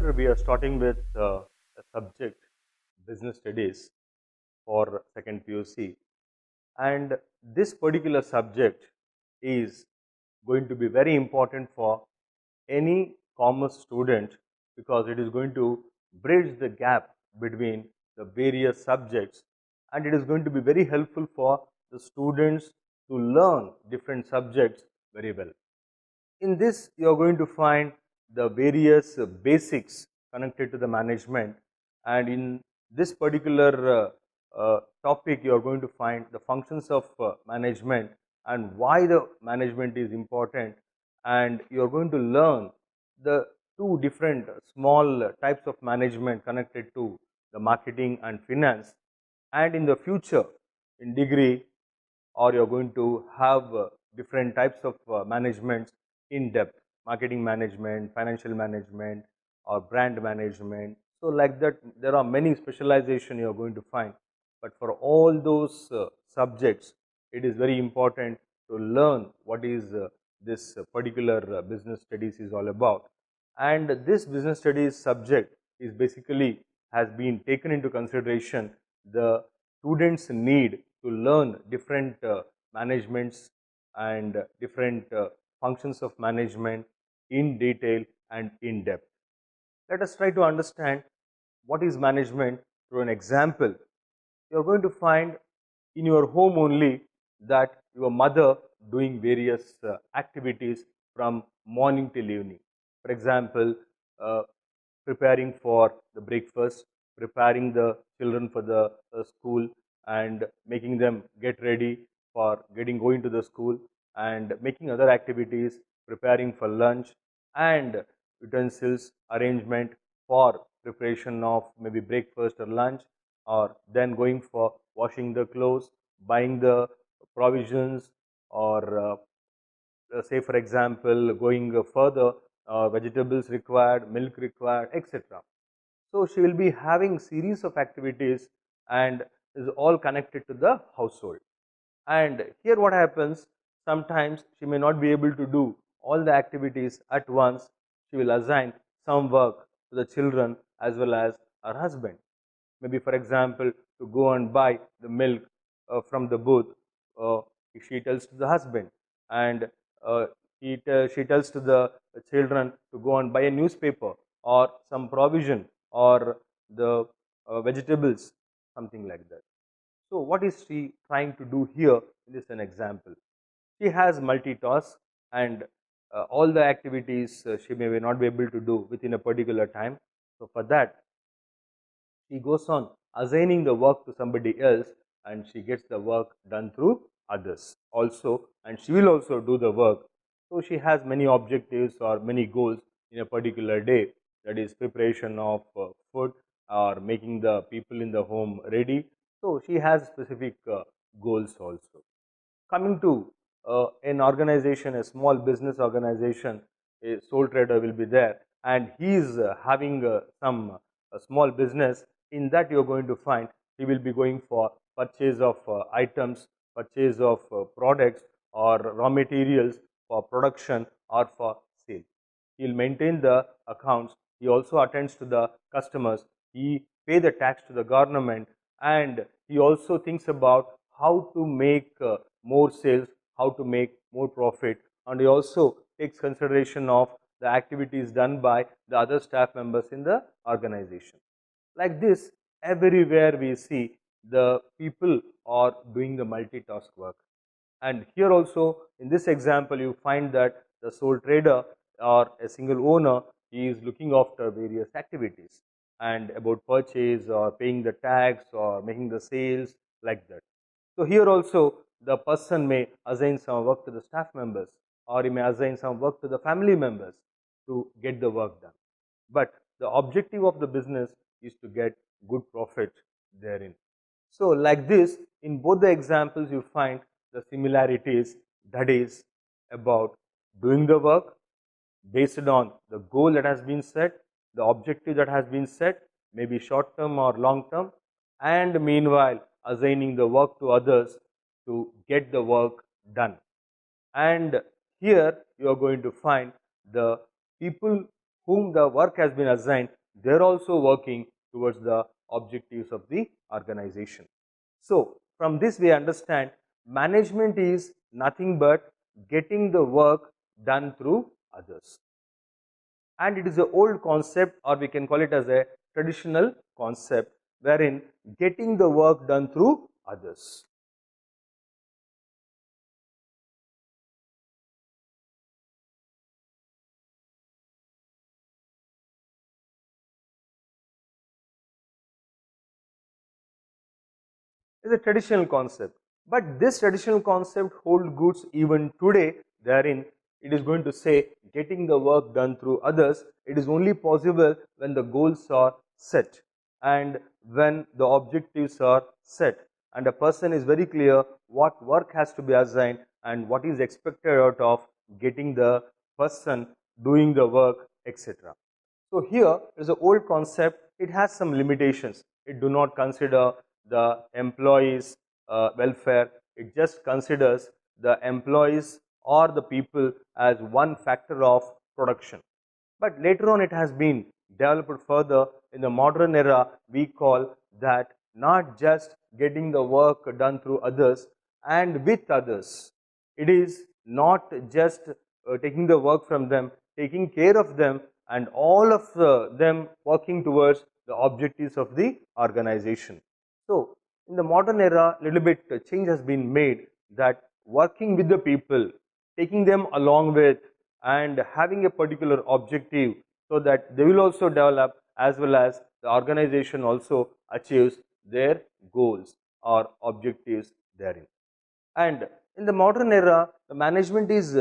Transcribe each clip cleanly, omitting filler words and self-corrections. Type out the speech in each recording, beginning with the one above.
Here we are starting with a subject business studies for second PUC, and this particular subject is going to be very important for any commerce student because it is going to bridge the gap between the various subjects, and it is going to be very helpful for the students to learn different subjects very well. In this, you are going to find the various basics connected to the management, and in this particular topic, you are going to find the functions of management and why the management is important, and you are going to learn the two different small types of management connected to the marketing and finance. And in the future, in degree, or you're going to have different types of managements in depth: marketing management, financial management, or brand management. So like that, there are many specialization you're going to find, but for all those subjects, it is very important to learn what is this particular business studies is all about. And this business studies subject is basically has been taken into consideration the students need to learn different managements and different functions of management in detail and in depth. Let us try to understand what is management through an example. You are going to find in your home only that your mother doing various activities from morning till evening. For example, uh, preparing for the breakfast, preparing the children for the school, and making them get ready for going to the school, and making other activities, preparing for lunch, and utensils arrangement for preparation of maybe breakfast or lunch, or then going for washing the clothes, buying the provisions, or say for example going further, vegetables required, milk required, etc. So she will be having series of activities, and is all connected to the household. And here what happens, sometimes she may not be able to do all the activities at once. She will assign some work to the children as well as her husband. Maybe for example, to go and buy the milk from the booth, uh, she tells to the husband, and uh, she tells to the children to go and buy a newspaper or some provision or the vegetables, something like that. So what is she trying to do here? This is an example. She has multitask, and all the activities she may not be able to do within a particular time. So for that, she goes on assigning the work to somebody else, and she gets the work done through others also, and she will also do the work. So she has many objectives or many goals in a particular day, that is preparation of food or making the people in the home ready. So she has specific goals also. Coming to an organization, a small business organization, a sole trader will be there, and he is having some small business. In that, you are going to find he will be going for purchase of items, purchase of products or raw materials for production or for sale. He will maintain the accounts. He also attends to the customers. He pay the tax to the government, and he also thinks about how to make more sales, how to make more profit, and he also takes consideration of the activities done by the other staff members in the organization. Like this, everywhere we see the people are doing the multitask work. And here also, in this example, you find that the sole trader or a single owner is looking after various activities and about purchase or paying the tax or making the sales, like that. So here also, the person may assign some work to the staff members, or he may assign some work to the family members to get the work done. But the objective of the business is to get good profit therein. So like this, in both the examples you find the similarities, that is about doing the work based on the goal that has been set, the objective that has been set, maybe short term or long term, and meanwhile assigning the work to others to get the work done. And here you are going to find the people whom the work has been assigned, they're also working towards the objectives of the organization. So from this we understand management is nothing but getting the work done through others, and it is an old concept, or we can call it as a traditional concept, wherein getting the work done through others. Is a traditional concept, but this traditional concept hold goods even today, therein it is going to say getting the work done through others. It is only possible when the goals are set and when the objectives are set and a person is very clear what work has to be assigned and what is expected out of getting the person doing the work, etc. So here is an old concept. It has some limitations. It do not consider the employees' welfare. It just considers the employees or the people as one factor of production. But later on, it has been developed further. In the modern era, we call that not just getting the work done through others and with others. It is not just taking the work from them, taking care of them, and all of them working towards the objectives of the organization. So, in the modern era, little bit change has been made, that working with the people, taking them along with, and having a particular objective, so that they will also develop as well as the organization also achieves their goals or objectives therein. And in the modern era, the management is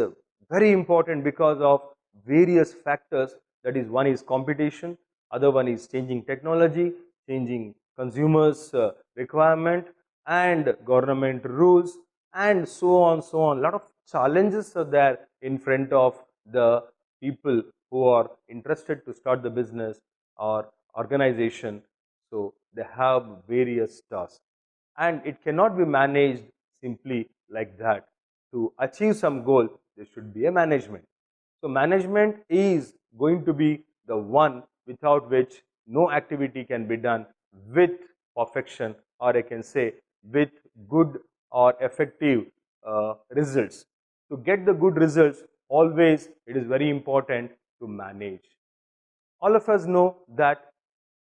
very important because of various factors. That is, one is competition, other one is changing technology, changing consumers' requirement, and government rules, and so on, so on. A lot of challenges are there in front of the people who are interested to start the business or organization. So they have various tasks, and it cannot be managed simply like that. To achieve some goal, there should be a management. So management is going to be the one without which no activity can be done with perfection, or I can say with good or effective results. To get the good results, always it is very important to manage. All of us know that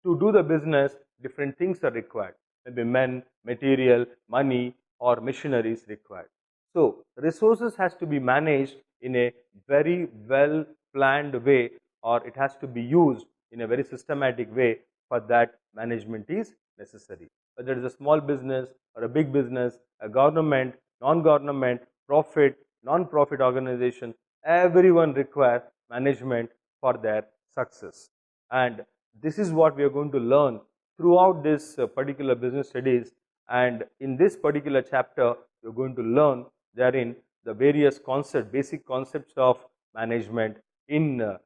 to do the business, different things are required. Maybe men, material, money, or machineries required. So resources has to be managed in a very well planned way, or it has to be used in a very systematic way. For that, management is necessary. Whether it is a small business or a big business, a government, non-government, profit, non-profit organization, everyone requires management for their success. And this is what we are going to learn throughout this particular business studies. And in this particular chapter, we are going to learn therein the various concepts, basic concepts of management in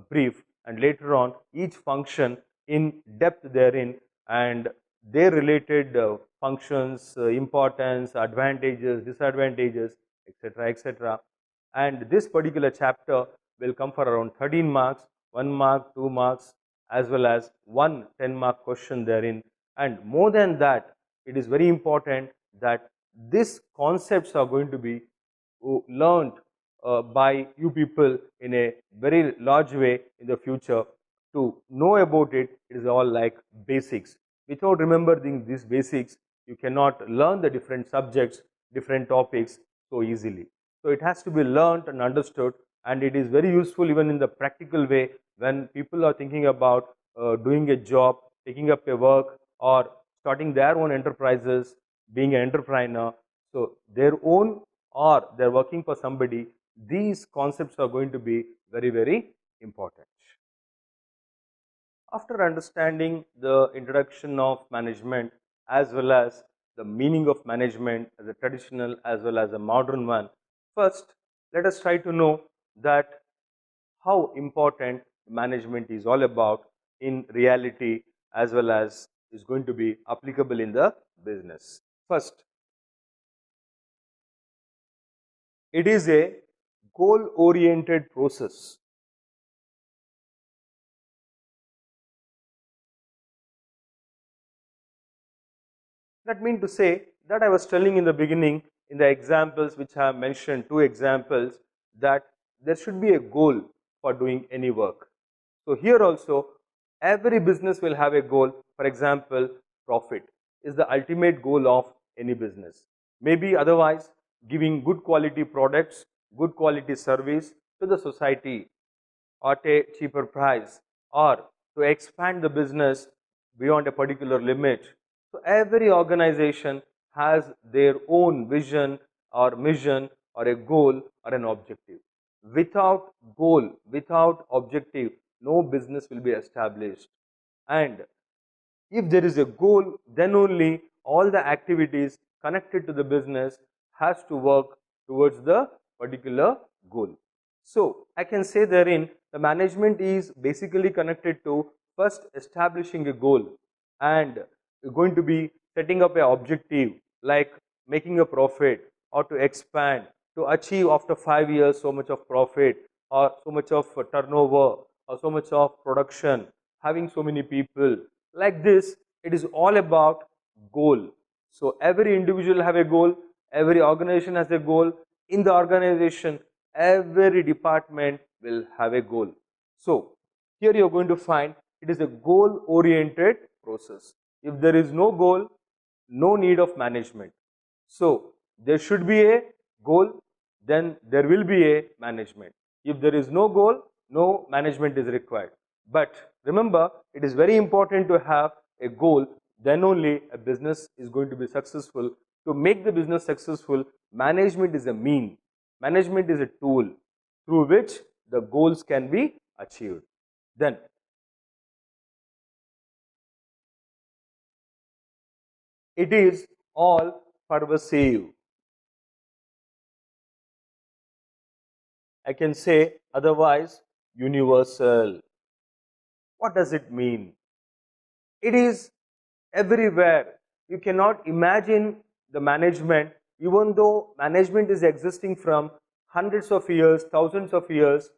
brief, and later on each function in depth therein, and their related functions, importance, advantages, disadvantages, etc., etc. And this particular chapter will come for around 13 marks, 1 mark, 2 marks, as well as one 10-mark question therein. And more than that, it is very important that these concepts are going to be learned by you people in a very large way in the future. To know about it, it is all like basics. Without remembering these basics, you cannot learn the different subjects, different topics so easily. So it has to be learned and understood, and it is very useful even in the practical way when people are thinking about doing a job, taking up a work, or starting their own enterprises, being an entrepreneur. So their own, or they're working for somebody, these concepts are going to be very, very important. After understanding the introduction of management as well as the meaning of management as a traditional as well as a modern one, first let us try to know that how important management is all about in reality as well as is going to be applicable in the business. First, it is a goal oriented process That means to say that I was telling in the beginning in the examples which I have mentioned, two examples, that there should be a goal for doing any work. So here also every business will have a goal. For example, profit is the ultimate goal of any business. Maybe otherwise giving good quality products, good quality service to the society at a cheaper price, or to expand the business beyond a particular limit. So every organization has their own vision or mission or a goal or an objective. Without goal, without objective, no business will be established. And if there is a goal, then only all the activities connected to the business has to work towards the particular goal. So I can say therein the management is basically connected to first establishing a goal, and going to be setting up an objective like making a profit or to expand, to achieve after 5 years so much of profit or so much of turnover or so much of production, having so many people. Like this, it is all about goal. So every individual have a goal, every organization has a goal. In the organization, every department will have a goal. So here you are going to find it is a goal oriented process. If there is no goal, no need of management. So there should be a goal, then there will be a management. If there is no goal, no management is required. But remember, it is very important to have a goal, then only a business is going to be successful. To make the business successful, management is a mean, management is a tool through which the goals can be achieved. Then it is all pervasive. I can say otherwise universal. What does it mean? It is everywhere. You cannot imagine the management, even though management is existing from hundreds of years, thousands of years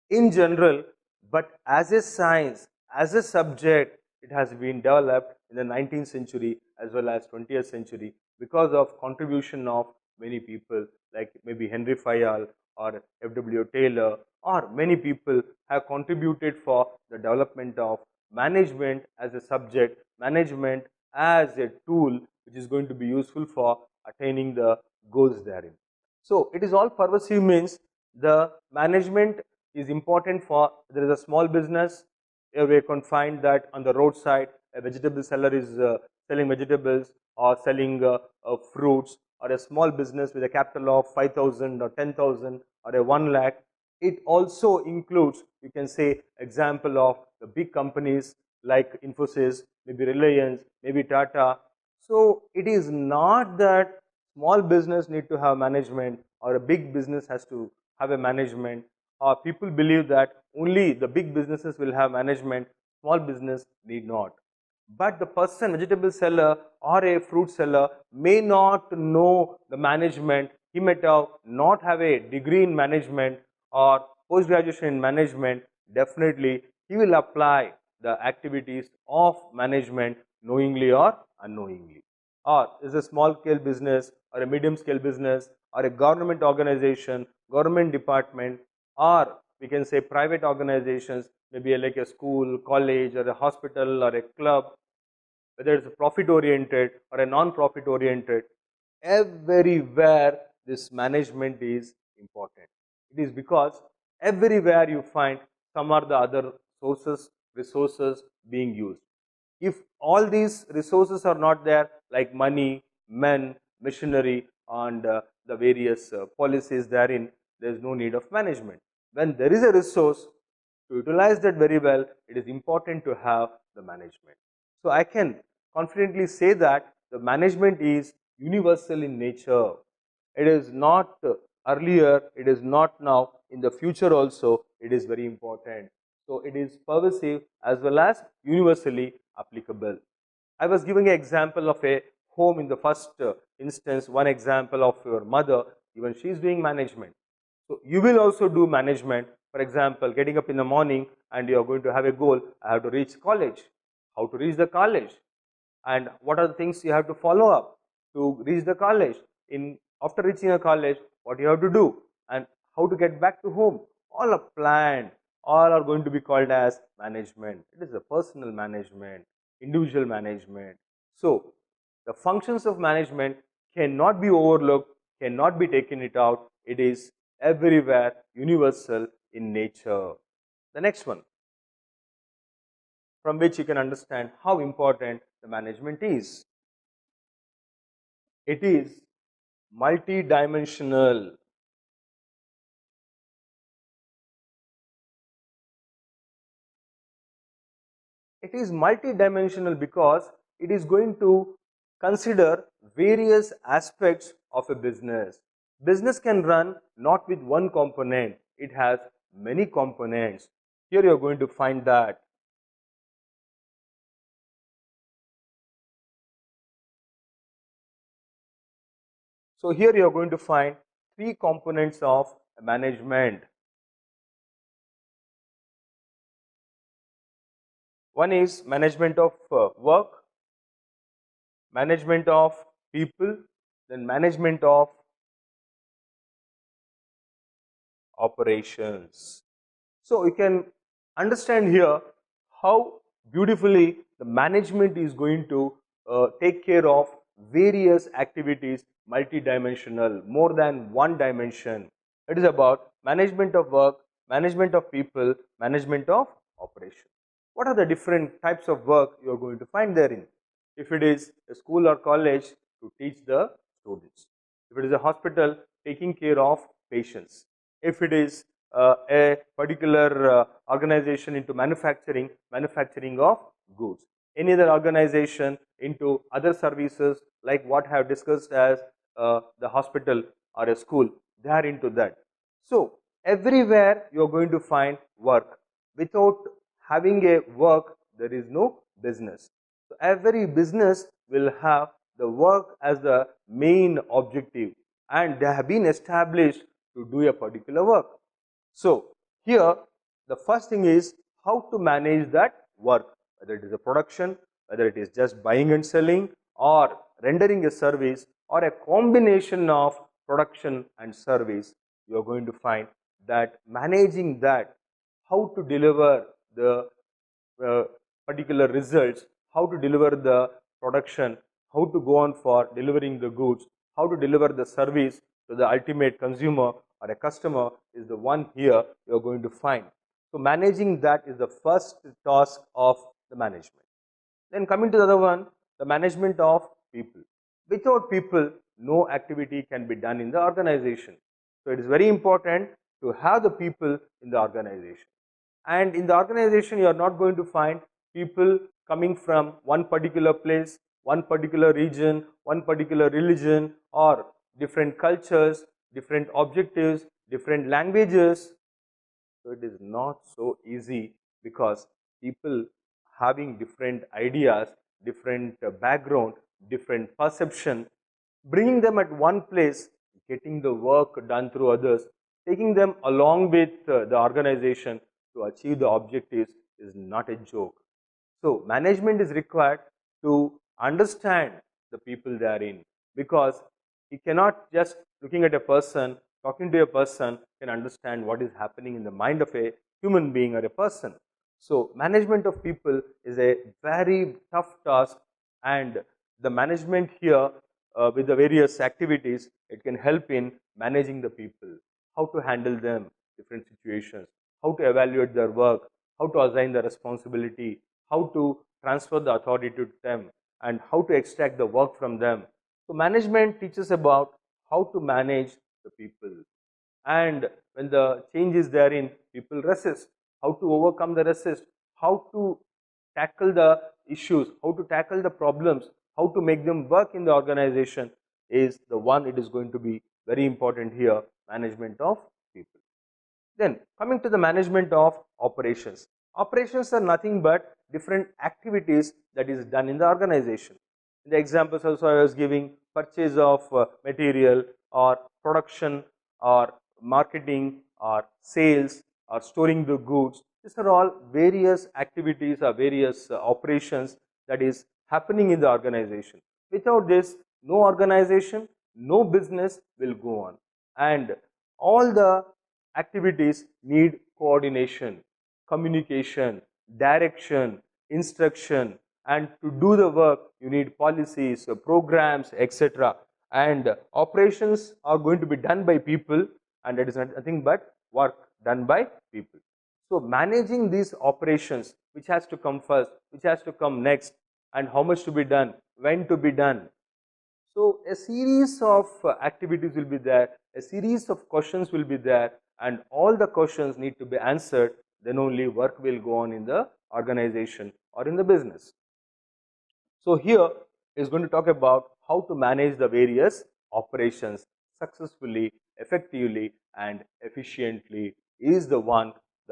in general, but as a science, as a subject, it has been developed in the 19th century as well as 20th century because of contribution of many people like maybe Henry Fayol or F.W. Taylor, or many people have contributed for the development of management as a subject, management as a tool which is going to be useful for attaining the goals therein. So it is all pervasive means the management is important for, there is a small business, we can find that on the roadside a vegetable seller is selling vegetables or selling fruits, or a small business with a capital of 5,000 or 10,000 or a 1 lakh. It also includes, you can say, example of the big companies like Infosys, maybe Reliance, maybe Tata. So it is not that small business need to have management or a big business has to have a management, or people believe that only the big businesses will have management, small business need not. But the person, vegetable seller or a fruit seller, may not know the management. He might have not have a degree in management or post graduation in management. Definitely he will apply the activities of management knowingly or unknowingly. Or is a small scale business or a medium scale business or a government organization, government department, or we can say private organizations, maybe like a school, college, or a hospital, or a club, whether it's profit oriented or a non-profit oriented, everywhere this management is important. It is because everywhere you find some are the other sources, resources being used. If all these resources are not there, like money, men, machinery, and the various policies therein, there is no need of management. When there is a resource, to utilize that very well, it is important to have the management. So I can confidently say that the management is universal in nature. It is not earlier, it is not now, in the future also it is very important. So it is pervasive as well as universally applicable. I was giving an example of a home in the first instance, one example of your mother, even she is doing management. So you will also do management. For example, getting up in the morning and you are going to have a goal, I have to reach college. How to reach the college? and what are the things you have to follow up to reach the college. In after reaching a college, what you have to do and how to get back to home. All are planned. All are going to be called as management. It is a personal management, individual management. So the functions of management cannot be overlooked, cannot be taken it out. It is everywhere, universal in nature. The next one, from which you can understand how important the management is. It is multidimensional. It is multidimensional because it is going to consider various aspects of a business. Business can run not with one component, it has many components. Here you are going to find that. So here you are going to find three components of management. One is management of work, management of people, then management of operations. So you can understand here how beautifully the management is going to take care of various activities, multidimensional, more than one dimension. It is about management of work, management of people, management of operation. What are the different types of work you are going to find therein? If it is a school or college, to teach the students. If it is a hospital, taking care of patients. If it is a particular organization into manufacturing, manufacturing of goods. Any other organization into other services like what I have discussed as the hospital or a school, they are into that. So everywhere you are going to find work. Without having a work, there is no business. So every business will have the work as the main objective, and they have been established to do a particular work. So here the first thing is how to manage that work, whether it is a production, whether it is just buying and selling, or rendering a service, or a combination of production and service. You are going to find that managing that, how to deliver the uh, particular results, how to deliver the production, how to go on for delivering the goods, how to deliver the service to the ultimate consumer or a customer is the one here you are going to find. So managing that is the first task of the management. Then coming to the other one, the management of people. Without people, no activity can be done in the organization. So it is very important to have the people in the organization. And in the organization, you are not going to find people coming from one particular place, one particular region, one particular religion, or different cultures, different objectives, different languages. So it is not so easy because people having different ideas, different background, different perception, bringing them at one place, getting the work done through others, taking them along with the organization to achieve the objectives is not a joke. So management is required to understand the people they are in, because you cannot just looking at a person, talking to a person can understand what is happening in the mind of a human being or a person. So management of people is a very tough task, and the management here with the various activities, it can help in managing the people, how to handle them, different situations, how to evaluate their work, how to assign the responsibility, how to transfer the authority to them, and how to extract the work from them. So management teaches about how to manage the people, and when the change is therein, people resist, how to overcome the resist, how to tackle the issues, how to tackle the problems, how to make them work in the organization is the one it is going to be very important here, management of people. Then coming to the management of operations. Operations are nothing but different activities that is done in the organization. In the examples also I was giving, purchase of material, or production, or marketing, or sales, or storing the goods. These are all various activities or various operations that is happening in the organization. Without this, no organization, no business will go on, and all the activities need coordination, communication, direction, instruction, and to do the work you need policies, programs, etc. And operations are going to be done by people, and it is nothing but work done by people. So managing these operations, which has to come first, which has to come next, and how much to be done, when to be done. So a series of activities will be there, a series of questions will be there, and all the questions need to be answered, then only work will go on in the organization or in the business. So here is going to talk about how to manage the various operations successfully, effectively, and efficiently is the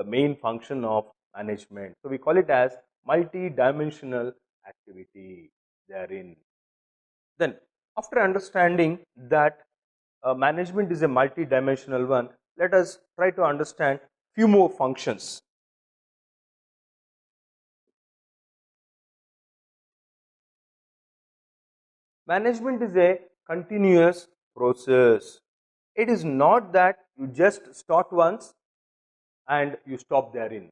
main function of management. So we call it as multi-dimensional activity therein. Then after understanding that management is a multi-dimensional one, let us try to understand few more functions. Management is a continuous process. It is not that you just start once and you stop therein.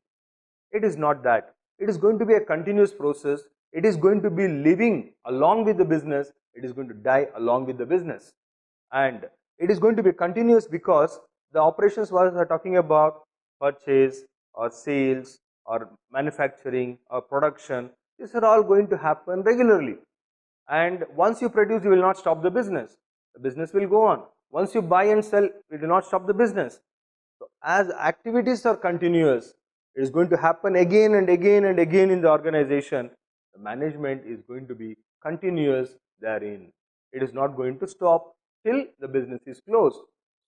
It is not that. It is going to be a continuous process. It is going to be living along with the business. It is going to die along with the business. And it is going to be continuous because the operations we are talking about, purchase or sales or manufacturing or production, these are all going to happen regularly. And once you produce, you will not stop the business will go on. Once you buy and sell, you will not stop the business. So as activities are continuous, it is going to happen again and again and again in the organization. The management is going to be continuous therein. It is not going to stop till the business is closed.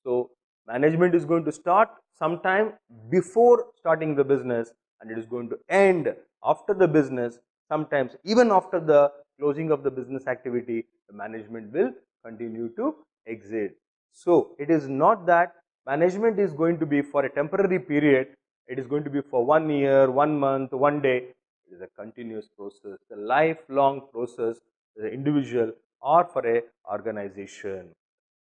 So management is going to start sometime before starting the business, and it is going to end after the business. Sometimes even after the closing of the business activity, the management will continue to exist. So it is not that management is going to be for a temporary period, it is going to be for 1 year, 1 month, 1 day. It is a continuous process, a lifelong process, the individual or for a organization.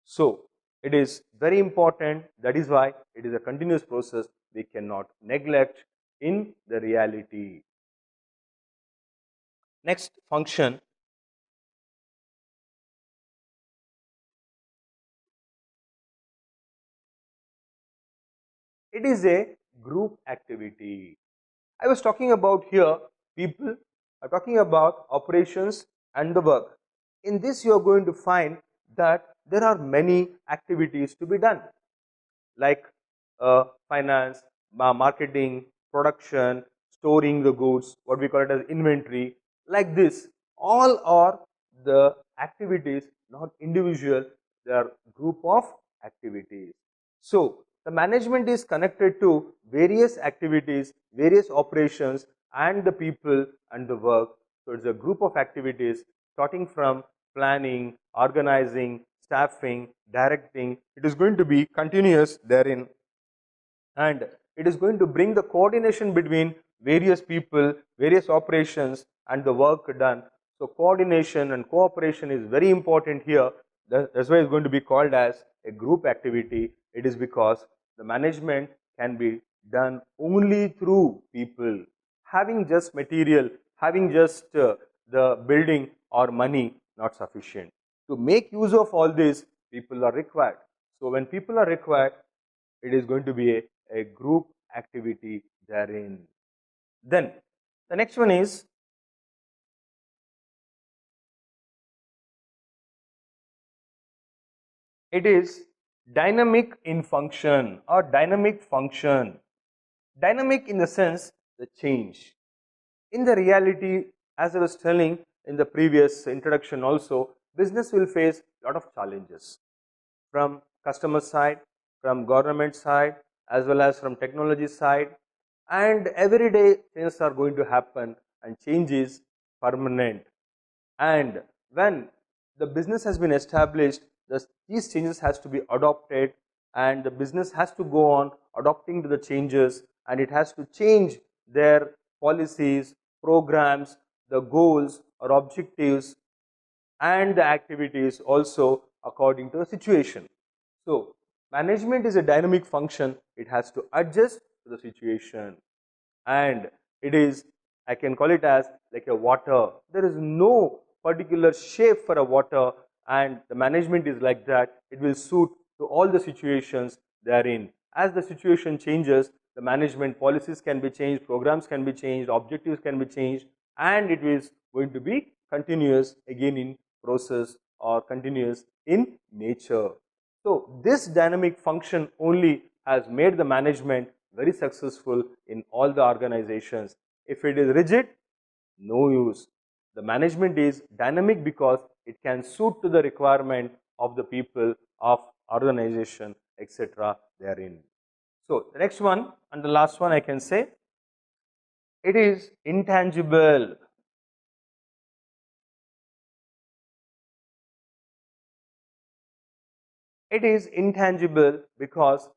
So it is very important, that is why it is a continuous process, we cannot neglect in the reality. Next function, it is a group activity. I was talking about here, people are talking about operations and the work. In this you are going to find that there are many activities to be done, like finance, marketing, production, storing the goods, what we call it as inventory, like this. All are the activities, not individual, they are group of activities. So the management is connected to various activities, various operations, and the people and the work. So it's a group of activities starting from planning, organizing, staffing, directing. It is going to be continuous therein, and it is going to bring the coordination between various people, various operations, and the work done. So coordination and cooperation is very important here. That's why it's going to be called as a group activity. It is because the management can be done only through people. Having just material, having just the building or money, not sufficient. To make use of all this, people are required. So when people are required, it is going to be a group activity therein. Then the next one is, it is dynamic in function or dynamic function. Dynamic in the sense the change. In the reality, as I was telling in the previous introduction also, business will face a lot of challenges from customer side, from government side, as well as from technology side, and every day things are going to happen, and change is permanent. And when the business has been established, these changes has to be adopted, and the business has to go on adopting to the changes, and it has to change their policies, programs, the goals, or objectives and the activities also according to the situation. So, management is a dynamic function, it has to adjust to the situation, and it is, I can call it as like a water. There is no particular shape for a water, and the management is like that. It will suit to all the situations they are in. As the situation changes, the management policies can be changed, programs can be changed, objectives can be changed, and it is going to be continuous again in process or continuous in nature. So, this dynamic function only has made the management very successful in all the organizations. If it is rigid, no use. The management is dynamic because it can suit to the requirement of the people of organization, etc. they are in. So, the next one and the last one I can say, it is intangible. It is intangible because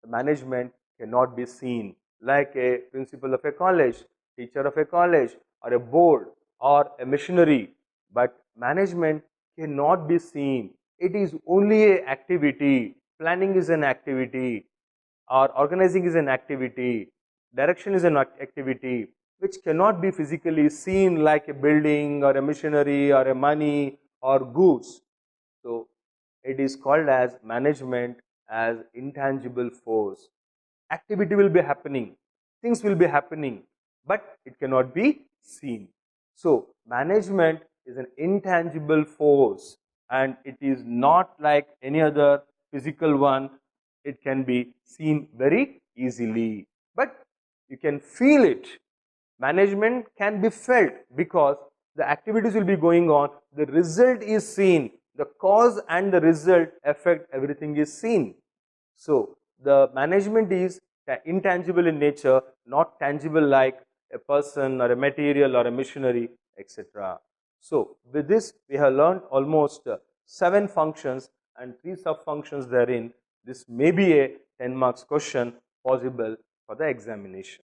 the management cannot be seen, like a principal of a college, teacher of a college, or a board, or a missionary. But management cannot be seen. It is only an activity. Planning is an activity, or organizing is an activity, direction is an activity which cannot be physically seen, like a building or a machinery or a money or goods. So, it is called as management as intangible force. Activity will be happening, things will be happening, but it cannot be seen. So, management is an intangible force, and it is not like any other physical one. It can be seen very easily, but you can feel it. Management can be felt because the activities will be going on, the result is seen, the cause and the result effect, everything is seen. So, the management is intangible in nature, not tangible like a person or a material or a machinery, etc. So, with this we have learned almost 7 functions and 3 sub functions therein. This may be a 10 marks question possible for the examination.